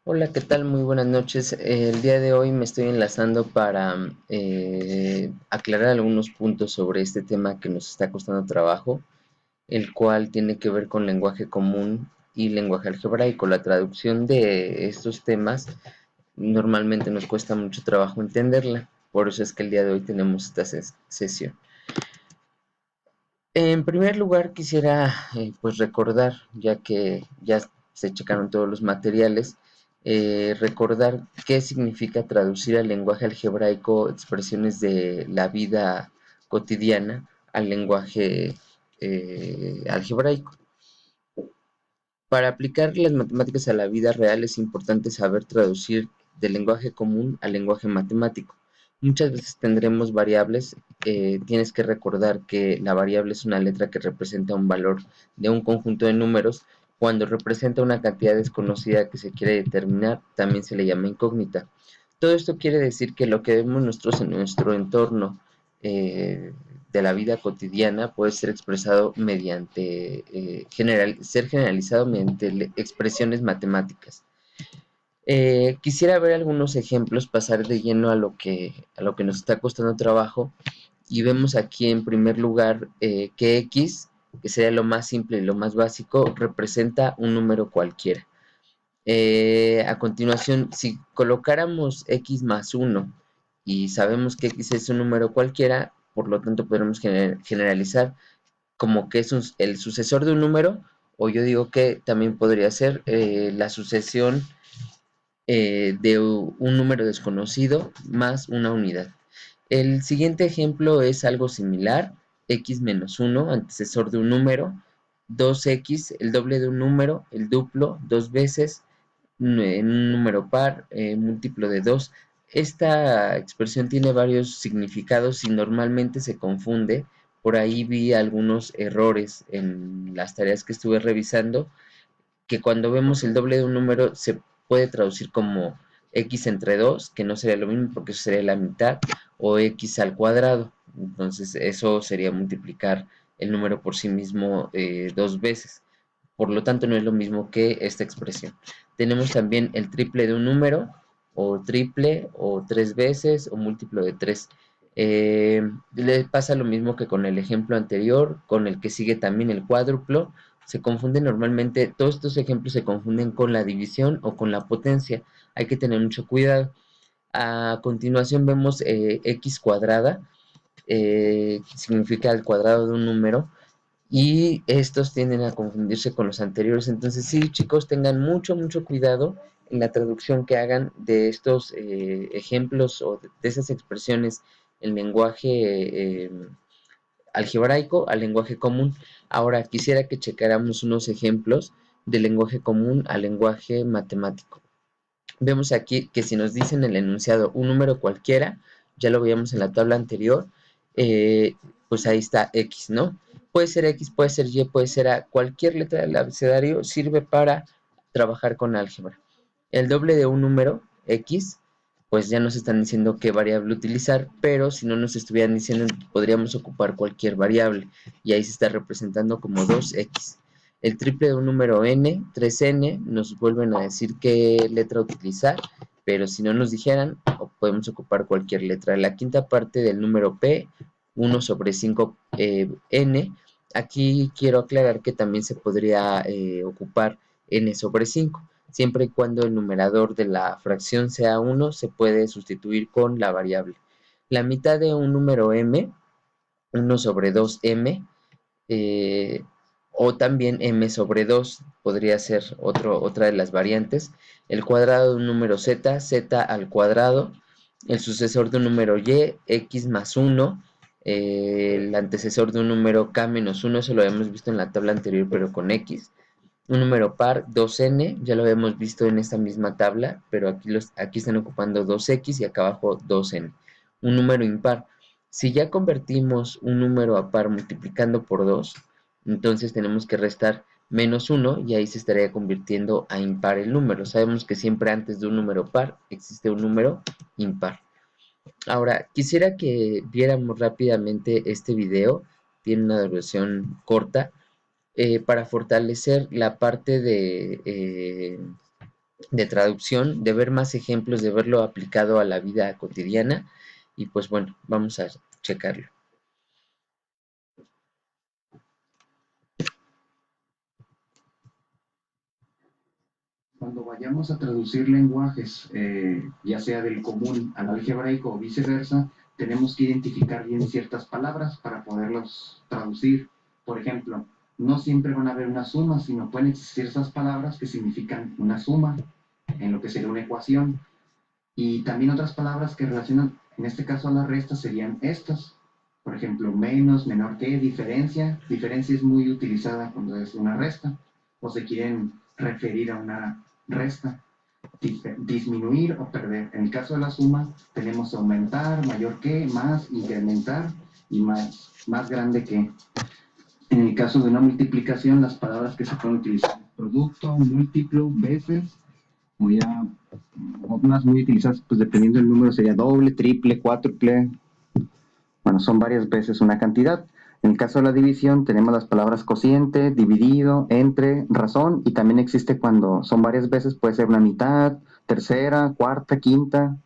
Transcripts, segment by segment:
Hola, ¿qué tal? Muy buenas noches. El día de hoy me estoy enlazando para aclarar algunos puntos sobre este tema que nos está costando trabajo, el cual tiene que ver con lenguaje común y lenguaje algebraico. La traducción de estos temas normalmente nos cuesta mucho trabajo entenderla, por eso es que el día de hoy tenemos esta sesión. En primer lugar, quisiera pues recordar, ya que ya se checaron todos los materiales, recordar qué significa traducir al lenguaje algebraico expresiones de la vida cotidiana al lenguaje algebraico. Para aplicar las matemáticas a la vida real es importante saber traducir del lenguaje común al lenguaje matemático. Muchas veces tendremos variables, tienes que recordar que la variable es una letra que representa un valor de un conjunto de números. Cuando representa una cantidad desconocida que se quiere determinar, también se le llama incógnita. Todo esto quiere decir que lo que vemos nosotros en nuestro entorno de la vida cotidiana puede ser expresado mediante, ser generalizado mediante expresiones matemáticas. Quisiera ver algunos ejemplos, pasar de lleno a lo que nos está costando trabajo, y vemos aquí en primer lugar que x, que sería lo más simple y lo más básico, representa un número cualquiera. A continuación, si colocáramos x más 1 y sabemos que x es un número cualquiera, por lo tanto podremos generalizar como que es el sucesor de un número, o yo digo que también podría ser la sucesión de un número desconocido más una unidad. El siguiente ejemplo es algo similar: x menos 1, antecesor de un número; 2x, el doble de un número, el duplo, dos veces, en un número par, múltiplo de 2. Esta expresión tiene varios significados y normalmente se confunde. Por ahí vi algunos errores en las tareas que estuve revisando, que cuando vemos el doble de un número se puede traducir como x entre 2, que no sería lo mismo porque eso sería la mitad, o x al cuadrado. Entonces eso sería multiplicar el número por sí mismo dos veces. Por lo tanto, no es lo mismo que esta expresión. Tenemos también el triple de un número, o triple, o tres veces, o múltiplo de 3. Le pasa lo mismo que con el ejemplo anterior, con el que sigue también el cuádruplo. Se confunden normalmente, todos estos ejemplos se confunden con la división o con la potencia. Hay que tener mucho cuidado. A continuación vemos x cuadrada, significa el cuadrado de un número, y estos tienden a confundirse con los anteriores. Entonces sí, chicos, tengan mucho cuidado en la traducción que hagan de estos ejemplos o de esas expresiones en lenguaje algebraico al lenguaje común. Ahora quisiera que checáramos unos ejemplos de lenguaje común al lenguaje matemático. Vemos aquí que si nos dicen el enunciado un número cualquiera, ya lo veíamos en la tabla anterior, pues ahí está x, ¿no? Puede ser x, puede ser y, puede ser a. Cualquier letra del abecedario sirve para trabajar con álgebra. El doble de un número, x, pues ya nos están diciendo qué variable utilizar, pero si no nos estuvieran diciendo, podríamos ocupar cualquier variable, y ahí se está representando como 2x. El triple de un número n, 3n, nos vuelven a decir qué letra utilizar, pero si no nos dijeran, podemos ocupar cualquier letra. La quinta parte del número p, 1 sobre 5 n. Aquí quiero aclarar que también se podría ocupar n sobre 5. Siempre y cuando el numerador de la fracción sea 1, se puede sustituir con la variable. La mitad de un número m, 1 sobre 2m, o también m sobre 2, podría ser otra de las variantes. El cuadrado de un número z, z al cuadrado. El sucesor de un número y, x más 1. El antecesor de un número k menos 1, eso lo habíamos visto en la tabla anterior, pero con x. Un número par, 2n, ya lo habíamos visto en esta misma tabla, pero aquí están ocupando 2x y acá abajo 2n. Un número impar. Si ya convertimos un número a par multiplicando por 2, entonces tenemos que restar menos 1 y ahí se estaría convirtiendo a impar el número. Sabemos que siempre antes de un número par existe un número impar. Ahora, quisiera que viéramos rápidamente este video. Tiene una duración corta, para fortalecer la parte de traducción, de ver más ejemplos, de verlo aplicado a la vida cotidiana. Y pues bueno, vamos a checarlo. Cuando vayamos a traducir lenguajes, ya sea del común al algebraico o viceversa, tenemos que identificar bien ciertas palabras para poderlos traducir. Por ejemplo, no siempre van a haber una suma, sino pueden existir esas palabras que significan una suma, en lo que sería una ecuación. Y también otras palabras que relacionan, en este caso a la resta, serían estas. Por ejemplo, menos, menor que, diferencia. Diferencia es muy utilizada cuando es una resta o se quieren referir a una resta. Disminuir o perder. En el caso de la suma, tenemos aumentar, mayor que, más, incrementar y más grande que. En el caso de una multiplicación, las palabras que se pueden utilizar: producto, múltiplo, veces, o ya unas muy utilizadas, pues dependiendo del número, sería doble, triple, cuádruple. Bueno, son varias veces una cantidad. En el caso de la división tenemos las palabras cociente, dividido, entre, razón, y también existe cuando son varias veces, puede ser una mitad, tercera, cuarta, quinta.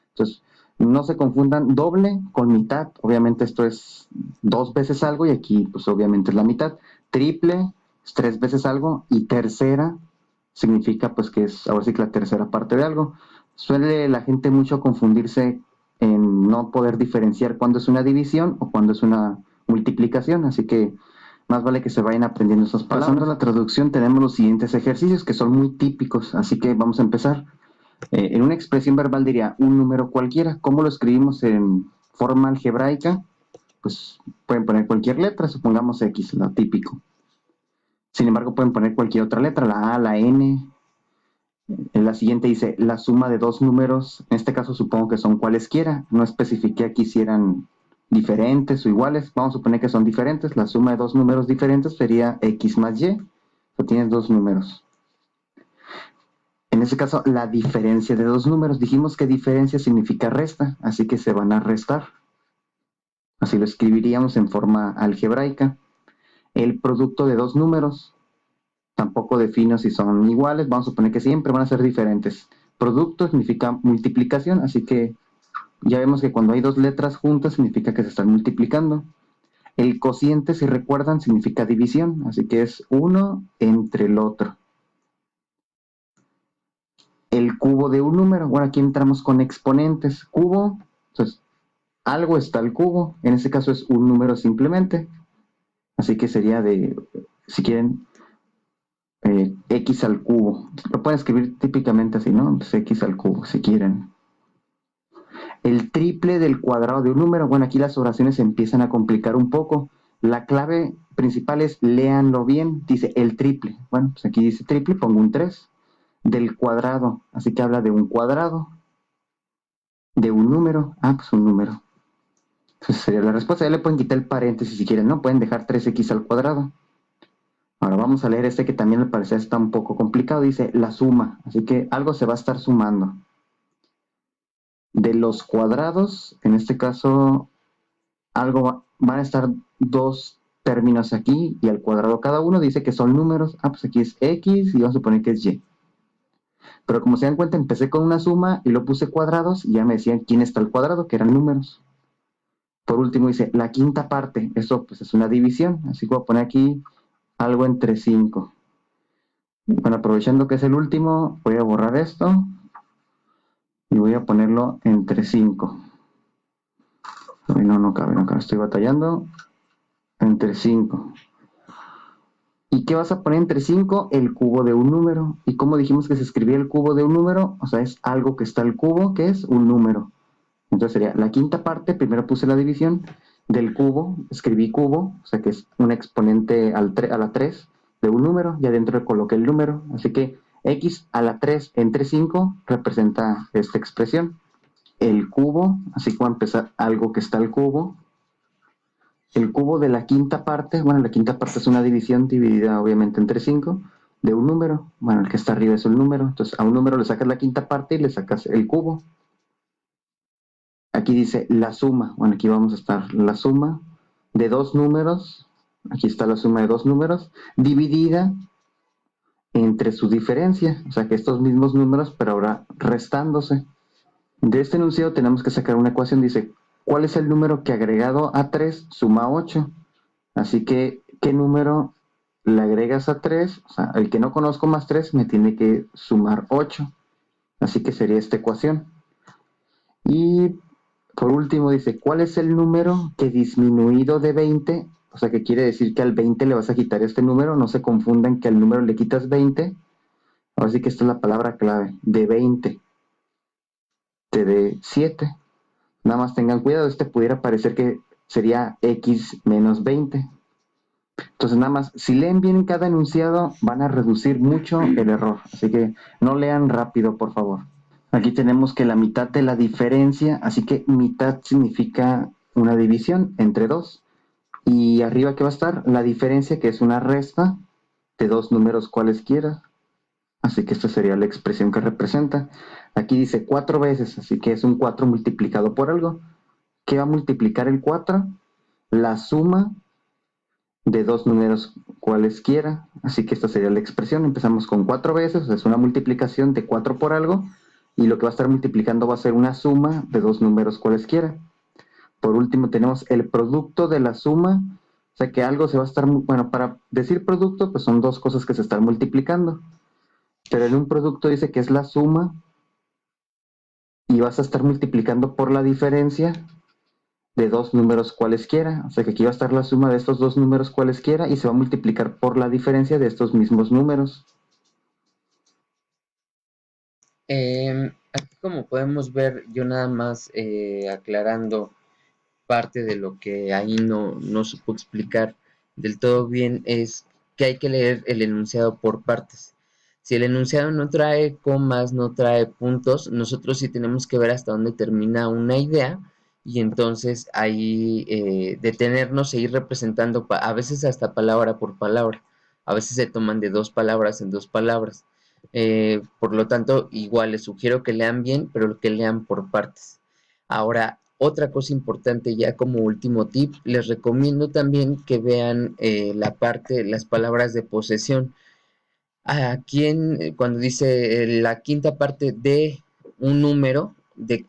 Entonces, no se confundan doble con mitad. Obviamente esto es dos veces algo y aquí pues obviamente es la mitad. Triple es tres veces algo y tercera significa pues que es ahora sí que la tercera parte de algo. Suele la gente mucho confundirse en no poder diferenciar cuándo es una división o cuándo es una multiplicación, así que más vale que se vayan aprendiendo esas palabras. Pasando a la traducción tenemos los siguientes ejercicios que son muy típicos, así que vamos a empezar. En una expresión verbal diría un número cualquiera. ¿Cómo lo escribimos en forma algebraica? Pues pueden poner cualquier letra, supongamos X, lo típico. Sin embargo, pueden poner cualquier otra letra, la A, la N. En la siguiente dice la suma de dos números, en este caso supongo que son cualesquiera, no especifiqué aquí si eran diferentes o iguales, vamos a suponer que son diferentes, la suma de dos números diferentes sería X más Y, o tienes dos números. En este caso, la diferencia de dos números, dijimos que diferencia significa resta, así que se van a restar. Así lo escribiríamos en forma algebraica. El producto de dos números, tampoco defino si son iguales, vamos a suponer que siempre van a ser diferentes. Producto significa multiplicación, así que ya vemos que cuando hay dos letras juntas significa que se están multiplicando. El cociente, si recuerdan, significa división, así que es uno entre el otro. El cubo de un número, bueno, aquí entramos con exponentes. Cubo, entonces algo está al cubo, en este caso es un número simplemente, así que sería de, si quieren, x al cubo. Lo pueden escribir típicamente así, ¿no? Pues x al cubo, si quieren. El triple del cuadrado de un número, bueno, aquí las oraciones se empiezan a complicar un poco. La clave principal es léanlo bien, dice el triple. Bueno, pues aquí dice triple, pongo un 3. Del cuadrado, así que habla de un cuadrado. De un número, pues un número. Esa sería la respuesta. Ya le pueden quitar el paréntesis si quieren, ¿no? Pueden dejar 3x al cuadrado. Ahora vamos a leer este que también me parece está un poco complicado. Dice la suma, así que algo se va a estar sumando. De los cuadrados, en este caso, van a estar dos términos aquí y al cuadrado cada uno. Dice que son números. Pues aquí es x y vamos a suponer que es y. Pero como se dan cuenta, empecé con una suma y lo puse cuadrados y ya me decían quién está al cuadrado, que eran números. Por último dice la quinta parte, eso pues es una división, así que voy a poner aquí algo entre 5. Bueno, aprovechando que es el último, voy a borrar esto y voy a ponerlo entre 5. No cabe, estoy batallando. Entre 5. ¿Y qué vas a poner entre 5? El cubo de un número. ¿Y cómo dijimos que se escribía el cubo de un número? O sea, es algo que está al cubo, que es un número. Entonces sería la quinta parte, primero puse la división, del cubo, escribí cubo, o sea que es un exponente a la 3 de un número, y adentro coloqué el número, así que x a la 3 entre 5 representa esta expresión. El cubo, así como empezar algo que está al cubo. El cubo de la quinta parte, bueno, la quinta parte es una división dividida obviamente entre 5, de un número, bueno, el que está arriba es un número, entonces a un número le sacas la quinta parte y le sacas el cubo. Aquí dice la suma, bueno, aquí vamos a estar la suma de dos números, aquí está la suma de dos números, dividida entre su diferencia, o sea que estos mismos números, pero ahora restándose. De este enunciado tenemos que sacar una ecuación, dice, ¿cuál es el número que agregado a 3 suma 8? Así que, ¿qué número le agregas a 3? O sea, el que no conozco más 3 me tiene que sumar 8. Así que sería esta ecuación. Y por último dice, ¿cuál es el número que disminuido de 20? O sea, que quiere decir que al 20 le vas a quitar este número, no se confundan que al número le quitas 20. Ahora sí que esta es la palabra clave, de 20, te dé 7. Nada más tengan cuidado, este pudiera parecer que sería x menos 20. Entonces nada más, si leen bien cada enunciado, van a reducir mucho el error. Así que no lean rápido, por favor. Aquí tenemos que la mitad de la diferencia, así que mitad significa una división entre 2. Y arriba que va a estar la diferencia, que es una resta de dos números cualesquiera. Así que esta sería la expresión que representa. Aquí dice 4 veces, así que es un 4 multiplicado por algo. ¿Qué va a multiplicar el 4? La suma de dos números cualesquiera. Así que esta sería la expresión. Empezamos con 4 veces, es una multiplicación de 4 por algo. Y lo que va a estar multiplicando va a ser una suma de dos números cualesquiera. Por último tenemos el producto de la suma. O sea que algo se va a estar, bueno, para decir producto, pues son dos cosas que se están multiplicando. Pero en un producto dice que es la suma y vas a estar multiplicando por la diferencia de dos números cualesquiera. O sea que aquí va a estar la suma de estos dos números cualesquiera y se va a multiplicar por la diferencia de estos mismos números. Aquí como podemos ver, yo nada más aclarando parte de lo que ahí no supo explicar del todo bien, es que hay que leer el enunciado por partes. Si el enunciado no trae comas, no trae puntos, nosotros sí tenemos que ver hasta dónde termina una idea y entonces ahí detenernos e ir representando a veces hasta palabra por palabra. A veces se toman de dos palabras en dos palabras. Por lo tanto, igual les sugiero que lean bien, pero que lean por partes. Ahora, otra cosa importante ya como último tip, les recomiendo también que vean las palabras de posesión. ¿A quién, cuando dice la quinta parte de un número,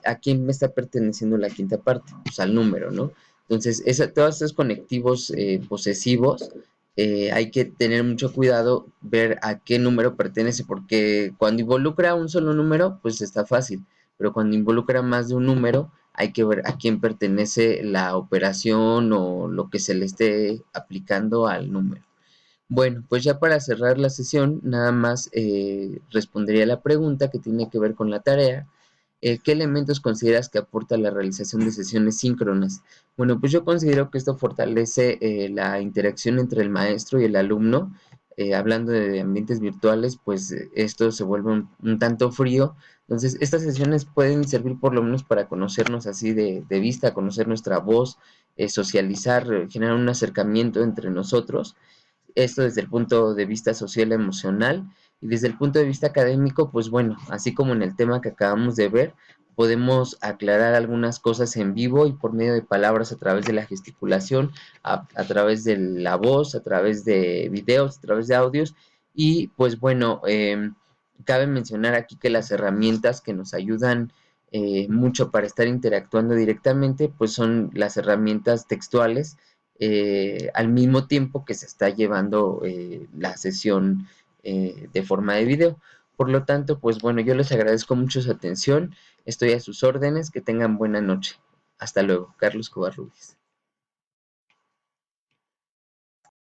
a quién me está perteneciendo la quinta parte? Pues al número, ¿no? Entonces, todos esos conectivos posesivos, hay que tener mucho cuidado, ver a qué número pertenece, porque cuando involucra un solo número, pues está fácil, pero cuando involucra más de un número, hay que ver a quién pertenece la operación o lo que se le esté aplicando al número. Bueno, pues ya para cerrar la sesión, nada más respondería la pregunta que tiene que ver con la tarea. ¿Qué elementos consideras que aporta la realización de sesiones síncronas? Bueno, pues yo considero que esto fortalece la interacción entre el maestro y el alumno. Hablando de ambientes virtuales, pues esto se vuelve un tanto frío. Entonces, estas sesiones pueden servir por lo menos para conocernos así de vista, conocer nuestra voz, socializar, generar un acercamiento entre nosotros. Esto desde el punto de vista social emocional y desde el punto de vista académico, pues bueno, así como en el tema que acabamos de ver, podemos aclarar algunas cosas en vivo y por medio de palabras a través de la gesticulación, a través de la voz, a través de videos, a través de audios y pues bueno, cabe mencionar aquí que las herramientas que nos ayudan mucho para estar interactuando directamente, pues son las herramientas textuales al mismo tiempo que se está llevando la sesión de forma de video. Por lo tanto, pues bueno, yo les agradezco mucho su atención, estoy a sus órdenes, que tengan buena noche. Hasta luego, Carlos Covarrubias.